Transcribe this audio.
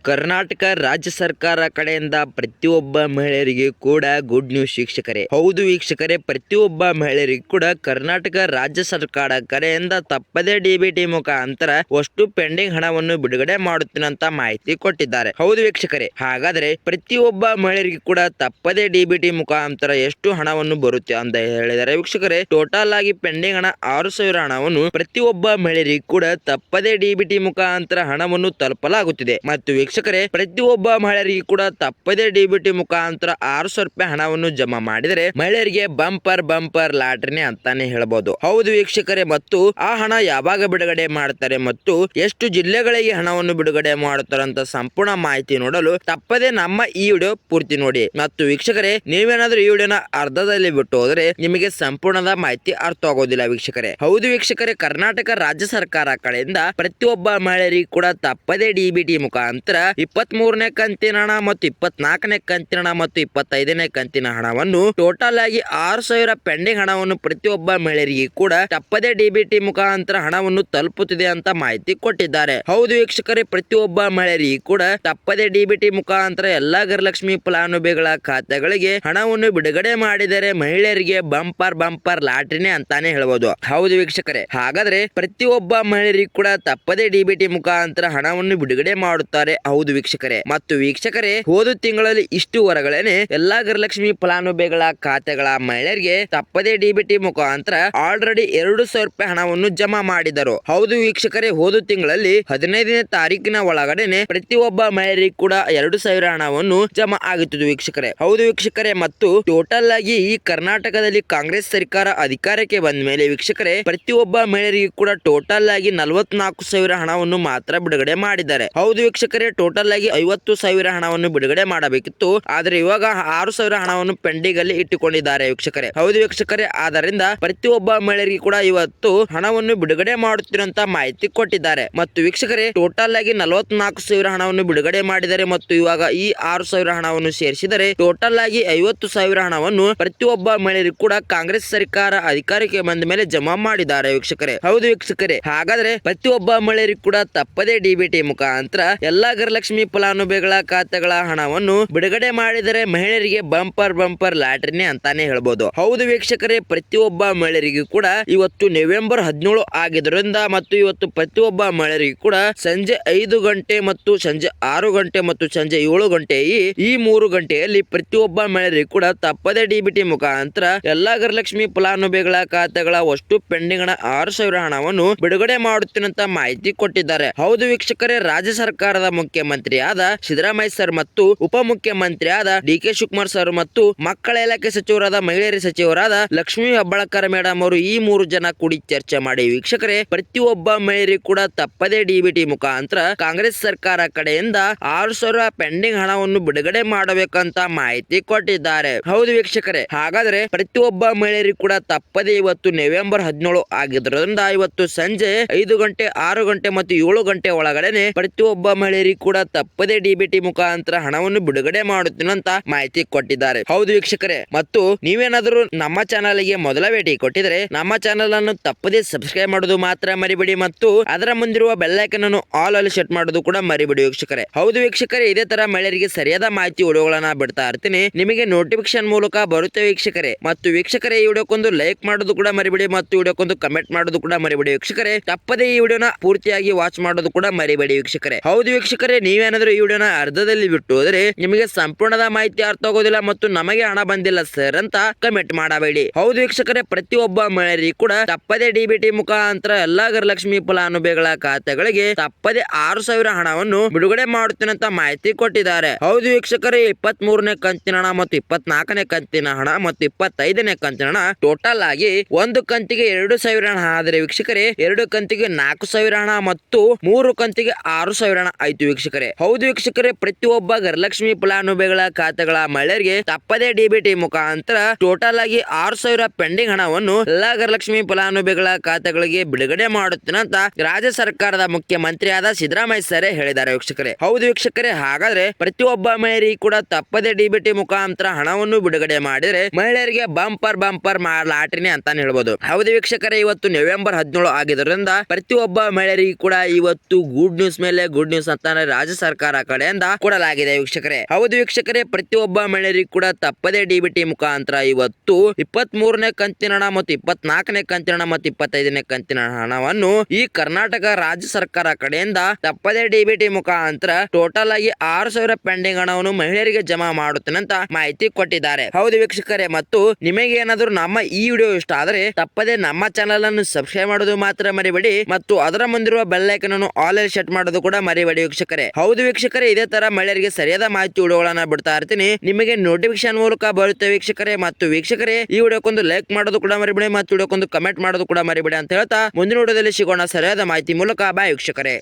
ಕರ್ನಾಟಕ ರಾಜ್ಯ ಸರ್ಕಾರ ಕಡೆಯಿಂದ ಪ್ರತಿಯೊಬ್ಬ ಮಹಿಳೆಯರಿಗೆ ಕೂಡ ಗುಡ್ ನ್ಯೂಸ್ ವೀಕ್ಷಕರೇ. ಹೌದು ವೀಕ್ಷಕರೇ, ಪ್ರತಿಯೊಬ್ಬ ಮಹಿಳೆಯರಿಗೆ ಕೂಡ ಕರ್ನಾಟಕ ರಾಜ್ಯ ಸರ್ಕಾರ ಕಡೆಯಿಂದ ತಪ್ಪದೇ ಡಿಬಿಟಿ ಮುಖಾಂತರ ಅಷ್ಟು ಪೆಂಡಿಂಗ್ ಹಣವನ್ನು ಬಿಡುಗಡೆ ಮಾಡುತ್ತೇನಂತ ಮಾಹಿತಿ ಕೊಟ್ಟಿದ್ದಾರೆ. ಹೌದು ವೀಕ್ಷಕರೇ, ಹಾಗಾದ್ರೆ ಪ್ರತಿಯೊಬ್ಬ ಮಹಿಳೆಯರಿಗೆ ಕೂಡ ತಪ್ಪದೇ ಡಿಬಿಟಿ ಮುಖಾಂತರ ಎಷ್ಟು ಹಣವನ್ನು ಬರುತ್ತೆ ಅಂತ ಹೇಳಿದ್ದಾರೆ ವೀಕ್ಷಕರೇ. ಟೋಟಲ್ ಆಗಿ ಪೆಂಡಿಂಗ್ ಹಣ 6,000 ಹಣವನ್ನು ಪ್ರತಿಯೊಬ್ಬ ಮಹಿಳೆಯರಿಗೆ ಕೂಡ ತಪ್ಪದೇ ಡಿಬಿಟಿ ಮುಖಾಂತರ ಹಣವನ್ನು ತಲುಪಲಾಗುತ್ತಿದೆ. ಮತ್ತು ವೀಕ್ಷಕರೇ, ಪ್ರತಿಯೊಬ್ಬ ಮಹಿಳೆಯರಿಗೆ ಕೂಡ ತಪ್ಪದೇ ಡಿಬಿಟಿ ಮುಖಾಂತರ 6,000 ರೂಪಾಯಿ ಹಣವನ್ನು ಜಮಾ ಮಾಡಿದರೆ ಮಹಿಳೆಯರಿಗೆ ಬಂಪರ್ ಲಾಟ್ರಿನೇ ಅಂತಾನೆ ಹೇಳಬಹುದು. ಹೌದು ವೀಕ್ಷಕರೇ, ಮತ್ತು ಆ ಹಣ ಯಾವಾಗ ಬಿಡುಗಡೆ ಮಾಡ್ತಾರೆ ಮತ್ತು ಎಷ್ಟು ಜಿಲ್ಲೆಗಳಿಗೆ ಹಣವನ್ನು ಬಿಡುಗಡೆ ಮಾಡುತ್ತಾರೆ ಅಂತ ಸಂಪೂರ್ಣ ಮಾಹಿತಿ ನೋಡಲು ತಪ್ಪದೇ ನಮ್ಮ ಈ ವಿಡಿಯೋ ಪೂರ್ತಿ ನೋಡಿ. ಮತ್ತು ವೀಕ್ಷಕರೇ, ನೀವೇನಾದ್ರೂ ಈ ವಿಡಿಯೋನ ಅರ್ಧದಲ್ಲಿ ಬಿಟ್ಟು ಹೋದ್ರೆ ನಿಮಗೆ ಸಂಪೂರ್ಣದ ಮಾಹಿತಿ ಅರ್ಥ ಆಗೋದಿಲ್ಲ ವೀಕ್ಷಕರೇ. ಹೌದು ವೀಕ್ಷಕರೇ, ಕರ್ನಾಟಕ ರಾಜ್ಯ ಸರ್ಕಾರ ಕಡೆಯಿಂದ ಪ್ರತಿಯೊಬ್ಬ ಮಹಿಳೆಯರಿಗೆ ಕೂಡ ತಪ್ಪದೇ ಡಿಬಿಟಿ ಮುಖಾಂತರ 23ನೇ ಕಂತಿನ ಹಣ ಮತ್ತು 24ನೇ ಕಂತಿನ ಹಣ ಮತ್ತು 25ನೇ ಕಂತಿನ ಹಣವನ್ನು ಟೋಟಲ್ ಆಗಿ 6,000 ಪೆಂಡಿಂಗ್ ಹಣವನ್ನು ಪ್ರತಿಯೊಬ್ಬ ಮಹಿಳೆಯರಿಗೆ ಕೂಡ ತಪ್ಪದೇ ಡಿಬಿಟಿ ಮುಖಾಂತರ ಹಣವನ್ನು ತಲುಪುತ್ತಿದೆ ಅಂತ ಮಾಹಿತಿ ಕೊಟ್ಟಿದ್ದಾರೆ. ಹೌದು ವೀಕ್ಷಕರೇ, ಪ್ರತಿಯೊಬ್ಬ ಮಹಿಳೆಯರಿಗೆ ಕೂಡ ತಪ್ಪದೇ ಡಿಬಿಟಿ ಮುಖಾಂತರ ಎಲ್ಲಾ ಗೃಹಲಕ್ಷ್ಮಿ ಫಲಾನುಭವಿಗಳ ಖಾತೆಗಳಿಗೆ ಹಣವನ್ನು ಬಿಡುಗಡೆ ಮಾಡಿದರೆ ಮಹಿಳೆಯರಿಗೆ ಬಂಪರ್ ಲಾಟ್ರಿನೇ ಅಂತಾನೆ ಹೇಳಬಹುದು. ಹೌದು ವೀಕ್ಷಕರೇ, ಹಾಗಾದ್ರೆ ಪ್ರತಿಯೊಬ್ಬ ಮಹಿಳೆಯರಿಗೆ ಕೂಡ ತಪ್ಪದೇ ಡಿಬಿಟಿ ಮುಖಾಂತರ ಹಣವನ್ನು ಬಿಡುಗಡೆ ಮಾಡುತ್ತಾರೆ. ಹೌದು ವೀಕ್ಷಕರೇ, ಮತ್ತು ವೀಕ್ಷಕರೇ, ಹೋದ ತಿಂಗಳಲ್ಲಿ ಇಷ್ಟುವರೆಗಳೇನೆ ಎಲ್ಲಾ ಗೃಹಲಕ್ಷ್ಮಿ ಫಲಾನುಭವಿಗಳ ಖಾತೆಗಳ ಮಹಿಳೆಯರಿಗೆ ತಪ್ಪದೇ ಡಿಬಿಟಿ ಮುಖಾಂತರ ಆಲ್ರೆಡಿ 2,000 ರೂಪಾಯಿ ಹಣವನ್ನು ಜಮಾ ಮಾಡಿದರು. ಹೌದು ವೀಕ್ಷಕರೇ, ಹೋದ ತಿಂಗಳಲ್ಲಿ 15ನೇ ತಾರೀಕಿನ ಒಳಗಡೆನೆ ಪ್ರತಿಯೊಬ್ಬ ಮಹಿಳೆಯರಿಗೆ ಕೂಡ 2,000 ಹಣವನ್ನು ಜಮಾ ಆಗಿತ್ತು ವೀಕ್ಷಕರೇ. ಹೌದು ವೀಕ್ಷಕರೇ, ಮತ್ತು ಟೋಟಲ್ ಆಗಿ ಈ ಕರ್ನಾಟಕದಲ್ಲಿ ಕಾಂಗ್ರೆಸ್ ಸರ್ಕಾರ ಅಧಿಕಾರಕ್ಕೆ ಬಂದ ಮೇಲೆ ವೀಕ್ಷಕರೇ ಪ್ರತಿಯೊಬ್ಬ ಮಹಿಳೆಯರಿಗೆ ಕೂಡ ಟೋಟಲ್ ಆಗಿ 44,000 ಹಣವನ್ನು ಮಾತ್ರ ಬಿಡುಗಡೆ ಮಾಡಿದ್ದಾರೆ. ಹೌದು ವೀಕ್ಷಕರೇ, ಟೋಟಲ್ ಆಗಿ 50,000 ಹಣವನ್ನು ಬಿಡುಗಡೆ ಮಾಡಬೇಕಿತ್ತು, ಆದ್ರೆ ಇವಾಗ 6,000 ಹಣವನ್ನು ಪೆಂಡಿಂಗ್ ಅಲ್ಲಿ ಇಟ್ಟುಕೊಂಡಿದ್ದಾರೆ ವೀಕ್ಷಕರೇ. ಹೌದು ವೀಕ್ಷಕರೇ, ಆದ್ದರಿಂದ ಪ್ರತಿಯೊಬ್ಬ ಮಹಿಳೆಯರಿಗೆ ಕೂಡ ಇವತ್ತು ಹಣವನ್ನು ಬಿಡುಗಡೆ ಮಾಡುತ್ತಿರುವಂತ ಮಾಹಿತಿ ಕೊಟ್ಟಿದ್ದಾರೆ. ಮತ್ತು ವೀಕ್ಷಕರೇ, ಟೋಟಲ್ ಆಗಿ 44,000 ಹಣವನ್ನು ಬಿಡುಗಡೆ ಮಾಡಿದ್ದಾರೆ ಮತ್ತು ಇವಾಗ ಈ 6,000 ಹಣವನ್ನು ಸೇರಿಸಿದರೆ ಟೋಟಲ್ ಆಗಿ 50,000 ಹಣವನ್ನು ಪ್ರತಿಯೊಬ್ಬ ಮಹಿಳೆಯರಿಗೆ ಕೂಡ ಕಾಂಗ್ರೆಸ್ ಸರ್ಕಾರ ಅಧಿಕಾರಕ್ಕೆ ಬಂದ ಮೇಲೆ ಜಮಾ ಮಾಡಿದ್ದಾರೆ ವೀಕ್ಷಕರೇ. ಹೌದು ವೀಕ್ಷಕರೇ, ಹಾಗಾದ್ರೆ ಪ್ರತಿಯೊಬ್ಬ ಮಹಿಳೆಯರಿಗೆ ಕೂಡ ತಪ್ಪದೇ ಡಿಬಿಟಿ ಮುಖಾಂತರ ಎಲ್ಲಾ ಗೃಹಲಕ್ಷ್ಮಿ ಫಲಾನುಭವಿಗಳ ಖಾತೆಗಳ ಹಣವನ್ನು ಬಿಡುಗಡೆ ಮಾಡಿದರೆ ಮಹಿಳೆಯರಿಗೆ ಬಂಪರ್ ಲಾಟ್ರಿನೇ ಅಂತಾನೆ ಹೇಳ್ಬೋದು. ಹೌದು ವೀಕ್ಷಕರೇ, ಪ್ರತಿಯೊಬ್ಬ ಮಹಿಳೆಯರಿಗೂ ಕೂಡ ಇವತ್ತು ನವೆಂಬರ್ 17 ಆಗಿದ್ದರಿಂದ ಮತ್ತು ಇವತ್ತು ಪ್ರತಿಯೊಬ್ಬ ಮಹಿಳೆಯರಿಗೂ ಕೂಡ ಸಂಜೆ 5 ಗಂಟೆ ಮತ್ತು ಸಂಜೆ 6 ಗಂಟೆ ಮತ್ತು ಸಂಜೆ 7 ಗಂಟೆ ಈ 3 ಗಂಟೆಯಲ್ಲಿ ಪ್ರತಿಯೊಬ್ಬ ಮಹಿಳೆಯರಿಗೂ ಕೂಡ ತಪ್ಪದೇ ಡಿಬಿಟಿ ಮುಖಾಂತರ ಎಲ್ಲಾ ಗೃಹಲಕ್ಷ್ಮಿ ಫಲಾನುಭವಿಗಳ ಖಾತೆಗಳ ಅಷ್ಟು ಪೆಂಡಿಂಗ್ ಹಣ 6,000 ಹಣವನ್ನು ಬಿಡುಗಡೆ ಮಾಡುತ್ತೇನಂತ ಮಾಹಿತಿ ಕೊಟ್ಟಿದ್ದಾರೆ. ಹೌದು ವೀಕ್ಷಕರೇ, ರಾಜ್ಯ ಸರ್ಕಾರದ ಮುಖ್ಯಮಂತ್ರಿಯಾದ ಸಿದ್ದರಾಮಯ್ಯ ಸರ್ ಮತ್ತು ಉಪಮುಖ್ಯಮಂತ್ರಿಯಾದ ಡಿ.ಕೆ. ಶಿವಕುಮಾರ್ ಸರ್ ಮತ್ತು ಮಕ್ಕಳ ಇಲಾಖೆ ಸಚಿವರಾದ ಮಹಿಳೆಯರ ಸಚಿವರಾದ ಲಕ್ಷ್ಮೀ ಹೆಬ್ಬಾಳ್ಕರ್ ಮೇಡಮ್ ಅವರು ಈ 3 ಜನ ಕೂಡಿ ಚರ್ಚೆ ಮಾಡಿ ವೀಕ್ಷಕರೇ ಪ್ರತಿಯೊಬ್ಬ ಮಹಿಳೆಯರಿಗೆ ಕೂಡ ತಪ್ಪದೇ ಡಿಬಿಟಿ ಮುಖಾಂತರ ಕಾಂಗ್ರೆಸ್ ಸರ್ಕಾರ ಕಡೆಯಿಂದ 6,000 ಪೆಂಡಿಂಗ್ ಹಣವನ್ನು ಬಿಡುಗಡೆ ಮಾಡಬೇಕಂತ ಮಾಹಿತಿ ಕೊಟ್ಟಿದ್ದಾರೆ. ಹೌದು ವೀಕ್ಷಕರೇ, ಹಾಗಾದ್ರೆ ಪ್ರತಿಯೊಬ್ಬ ಮಹಿಳೆಯರಿಗೆ ಕೂಡ ತಪ್ಪದೇ ಇವತ್ತು ನವೆಂಬರ್ 17 ಆಗಿದ್ದರಿಂದ ಇವತ್ತು ಸಂಜೆ 5 ಗಂಟೆ 6 ಗಂಟೆ ಮತ್ತು 7 ಗಂಟೆ ಒಳಗಡೆ ಪ್ರತಿಯೊಬ್ಬ ಮಹಿಳೆಯರಿಗೆ ಕೂಡ ತಪ್ಪದೇ ಡಿಬಿಟಿ ಮುಖಾಂತರ ಹಣವನ್ನು ಬಿಡುಗಡೆ ಮಾಡುತ್ತೇನಂತ ಮಾಹಿತಿ ಕೊಟ್ಟಿದ್ದಾರೆ. ಹೌದು ವೀಕ್ಷಕರೇ, ಮತ್ತು ನೀವೇನಾದರೂ ನಮ್ಮ ಚಾನಲ್ ಗೆ ಮೊದಲ ಭೇಟಿ ಕೊಟ್ಟಿದ್ರೆ ನಮ್ಮ ಚಾನಲ್ ಅನ್ನು ತಪ್ಪದೇ ಸಬ್ಸ್ಕ್ರೈಬ್ ಮಾಡೋದು ಮಾತ್ರ ಮರಿಬೇಡಿ ಮತ್ತು ಅದರ ಮುಂದಿರುವ ಬೆಲ್ ಐಕಾನ್ ಅನ್ನು ಆಲ್ ಅಲ್ಲಿ ಸೆಟ್ ಮಾಡೋದು ಕೂಡ ಮರಿಬೇಡಿ ವೀಕ್ಷಕರೇ. ಹೌದು ವೀಕ್ಷಕರೇ, ಇದೇ ತರ ಮಹಿಳೆಯರಿಗೆ ಸರಿಯಾದ ಮಾಹಿತಿ ವಿಡಿಯೋಗಳನ್ನ ಬಿಡ್ತಾ ಇರ್ತೀನಿ, ನಿಮಗೆ ನೋಟಿಫಿಕೇಶನ್ ಮೂಲಕ ಬರುತ್ತೆ ವೀಕ್ಷಕರೇ. ಮತ್ತು ವೀಕ್ಷಕರೇ, ಈ ವಿಡಿಯೋಕ್ಕೊಂದು ಲೈಕ್ ಮಾಡೋದು ಕೂಡ ಮರಿಬೇಡಿ ಮತ್ತು ವಿಡಿಯೋಕ್ಕೊಂದು ಕಮೆಂಟ್ ಮಾಡೋದು ಕೂಡ ಮರಿಬೇಡಿ ವೀಕ್ಷಕರೇ. ತಪ್ಪದೇ ಈ ವಿಡಿಯೋನ ಪೂರ್ತಿಯಾಗಿ ವಾಚ್ ಮಾಡೋದು ಕೂಡ ಮರಿಬೇಡಿ ವೀಕ್ಷಕರೇ. ಹೌದು ವೀಕ್ಷಕರೇ, ನೀವೇನಾದ್ರೂ ಈ ವಿಡಿಯೋನ ಅರ್ಧದಲ್ಲಿ ಬಿಟ್ಟು ಹೋದ್ರೆ ನಿಮಗೆ ಸಂಪೂರ್ಣದ ಮಾಹಿತಿ ಅರ್ಥ ಆಗೋದಿಲ್ಲ ಮತ್ತು ನಮಗೆ ಹಣ ಬಂದಿಲ್ಲ ಸರ್ ಅಂತ ಕಮೆಂಟ್ ಮಾಡಬೇಡಿ. ಹೌದು ವೀಕ್ಷಕರೇ, ಪ್ರತಿಯೊಬ್ಬ ಮಹಿಳೆಯರಿಗೆ ಕೂಡ ತಪ್ಪದೇ ಡಿಬಿಟಿ ಮುಖಾಂತರ ಎಲ್ಲಾ ಗೃಹಲಕ್ಷ್ಮಿ ಫಲಾನುಭವಿಗಳ ಖಾತೆಗಳಿಗೆ ತಪ್ಪದೇ 6,000 ಹಣವನ್ನು ಬಿಡುಗಡೆ ಮಾಡುತ್ತೇನಂತ ಮಾಹಿತಿ ಕೊಟ್ಟಿದ್ದಾರೆ. ಹೌದು ವೀಕ್ಷಕರೇ, 23ನೇ ಕಂತಿನ ಹಣ ಮತ್ತು 24ನೇ ಕಂತಿನ ಹಣ ಮತ್ತು 25ನೇ ಕಂತಿನ ಹಣ ಟೋಟಲ್ ಆಗಿ ಒಂದು ಕಂತಿಗೆ 2,000 ಹಣ ಆದರೆ ವೀಕ್ಷಕರೇ 2 ಕಂತಿಗೆ 4,000 ಹಣ ಮತ್ತು 3 ಕಂತಿಗೆ 6,000 ಹಣ ಆಯ್ತು ವೀಕ್ಷಕರೇ. ಹೌದು ವೀಕ್ಷಕರೇ, ಪ್ರತಿಯೊಬ್ಬ ಗೃಹಲಕ್ಷ್ಮಿ ಫಲಾನುಭವಿಗಳ ಖಾತೆಗಳ ಮಹಿಳೆಯರಿಗೆ ತಪ್ಪದೇ ಡಿಬಿಟಿ ಮುಖಾಂತರ ಟೋಟಲ್ ಆಗಿ 6,000 ಪೆಂಡಿಂಗ್ ಹಣವನ್ನು ಎಲ್ಲಾ ಗೃಹಲಕ್ಷ್ಮಿ ಫಲಾನುಭವಿಗಳ ಖಾತೆಗಳಿಗೆ ಬಿಡುಗಡೆ ಮಾಡುತ್ತೇನಂತ ರಾಜ್ಯ ಸರ್ಕಾರದ ಮುಖ್ಯಮಂತ್ರಿಯಾದ ಸಿದ್ದರಾಮಯ್ಯ ಸರ್ ಹೇಳಿದ್ದಾರೆ ವೀಕ್ಷಕರೇ. ಹೌದು ವೀಕ್ಷಕರೇ, ಹಾಗಾದ್ರೆ ಪ್ರತಿಯೊಬ್ಬ ಮಹಿಳೆಯರಿಗೆ ಕೂಡ ತಪ್ಪದೇ ಡಿಬಿಟಿ ಮುಖಾಂತರ ಹಣವನ್ನು ಬಿಡುಗಡೆ ಮಾಡಿದರೆ ಮಹಿಳೆಯರಿಗೆ ಬಂಪರ್ ಲಾಟ್ರಿನೇ ಅಂತಾನೆ ಹೇಳ್ಬೋದು. ಹೌದು ವೀಕ್ಷಕರೇ, ಇವತ್ತು ನವೆಂಬರ್ 17 ಆಗಿದ್ದರಿಂದ ಪ್ರತಿಯೊಬ್ಬ ಮಹಿಳೆಯರಿಗೆ ಕೂಡ ಇವತ್ತು ಗುಡ್ ನ್ಯೂಸ್ ಮೇಲೆ ಗುಡ್ ನ್ಯೂಸ್ ಅಂತಾನೆ ರಾಜ್ಯ ಸರ್ಕಾರ ಕಡೆಯಿಂದ ಕೊಡಲಾಗಿದೆ ವೀಕ್ಷಕರೇ. ಹೌದು ವೀಕ್ಷಕರೇ, ಪ್ರತಿಯೊಬ್ಬ ಮಹಿಳೆಯರಿಗೂ ಕೂಡ ತಪ್ಪದೇ ಡಿಬಿಟಿ ಮುಖಾಂತರ ಇವತ್ತು 23ನೇ ಕಂತಿನ ಹಣ ಮತ್ತು 24ನೇ ಕಂತಿನ ಹಣ ಮತ್ತು 25ನೇ ಕಂತಿನ ಹಣವನ್ನು ಈ ಕರ್ನಾಟಕ ರಾಜ್ಯ ಸರ್ಕಾರ ಕಡೆಯಿಂದ ತಪ್ಪದೇ ಡಿಬಿಟಿ ಮುಖಾಂತರ ಟೋಟಲ್ ಆಗಿ 6,000 ಪೆಂಡಿಂಗ್ ಹಣವನ್ನು ಮಹಿಳೆಯರಿಗೆ ಜಮಾ ಮಾಡುತ್ತೇನಂತ ಮಾಹಿತಿ ಕೊಟ್ಟಿದ್ದಾರೆ. ಹೌದು ವೀಕ್ಷಕರೇ, ಮತ್ತು ನಿಮಗೆ ಏನಾದರೂ ನಮ್ಮ ಈ ವಿಡಿಯೋ ಇಷ್ಟ ಆದರೆ ತಪ್ಪದೇ ನಮ್ಮ ಚಾನಲ್ ಅನ್ನು ಸಬ್ಸ್ಕ್ರೈಬ್ ಮಾಡೋದು ಮಾತ್ರ ಮರಿಬೇಡಿ ಮತ್ತು ಅದರ ಮುಂದಿರುವ ಬೆಲ್ ಐಕಾನ್ ಅನ್ನು ಆಲ್ ಅಲ್ಲಿ ಸೆಟ್ ಮಾಡೋದು ಕೂಡ ಮರಿಬೇಡಿ ವೀಕ್ಷಕರೇ. ಹೌದು ವೀಕ್ಷಕರೇ, ಇದೇ ತರ ಮಹಿಳೆಯರಿಗೆ ಸರಿಯಾದ ಮಾಹಿತಿ ವಿಡಿಯೋಗಳನ್ನ ಬಿಡ್ತಾ ಇರ್ತೀನಿ, ನಿಮಗೆ ನೋಟಿಫಿಕೇಶನ್ ಮೂಲಕ ಬರುತ್ತೆ ವೀಕ್ಷಕರೇ. ಮತ್ತು ವೀಕ್ಷಕರೇ, ಈ ವಿಡಿಯೋಕ್ಕೊಂದು ಲೈಕ್ ಮಾಡೋದು ಕೂಡ ಮರಿಬೇಡಿ ಮತ್ತು ವಿಡಿಯೋಕ್ಕೊಂದು ಕಮೆಂಟ್ ಮಾಡೋದು ಕೂಡ ಮರಿಬೇಡಿ ಅಂತ ಹೇಳ್ತಾ ಮುಂದಿನ ವಿಡಿಯೋದಲ್ಲಿ ಸಿಗೋಣ ಸರಿಯಾದ ಮಾಹಿತಿ ಮೂಲಕ. ಬಾಯ್ ವೀಕ್ಷಕರೇ.